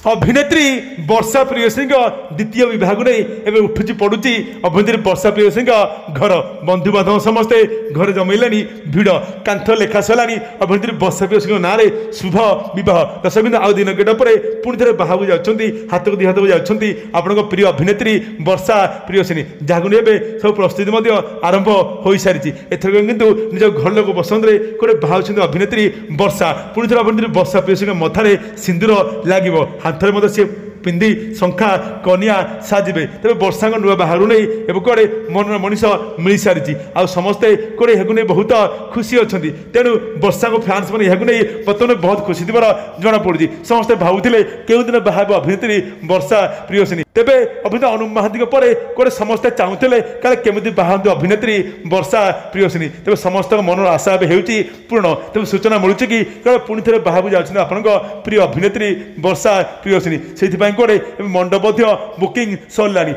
अभिनेत्री वर्षा प्रियसी द्वितीय विभाग नहीं एवं उठुची पड़ुची अभिनेत्री वर्षा प्रियसी घर बंधु बांधव समस्ते घर जमैलानी भिड़ कांथ लेखा सरला अभिनेत्री वर्षा प्रियसी ना शुभ बह दर्शक आउ दिन गेट पर पुणी थे बाहर जाती हाथ को दी हाथ को जाती आपण प्रिय अभिनेत्री वर्षा प्रियसी जहाँ नहीं सब प्रस्तुति आरंभ हो सारी एथर कितु निज घर लोक पसंद में गोटे बाहर अभिनेत्री वर्षा पुणी थे अभिनेत्री वर्षा प्रियसी मथारे सिंदूर लगे हाथ में सी पिंधि शंखा कनिया साजिबे तेरे वर्षा नुआ बाहर नहीं एवं कड़े मन मनीष मिल सारी आ समस्ते कड़े यह बहुत खुशी अच्छा तेणु वर्षा को फैंस मैंने यह नहीं बर्तमान बहुत खुशी थी जना पड़ी समस्ते भावुले क्यों दिन बाहर अभिनेत्री वर्षा प्रियसी तेरे अभिनेता अनु महांती पर कड़े समस्ते चाहूले क्या केमी बाहर अभिनेत्री वर्षा प्रियसी तेज समस्त मनर आशा पूर्ण तेज सूचना मिलूँ कि पुणी थे बाहर जाऊँ आपण प्रिय अभिनेत्री वर्षा प्रियसी से कड़े मंडप बुकिंग सरलानी।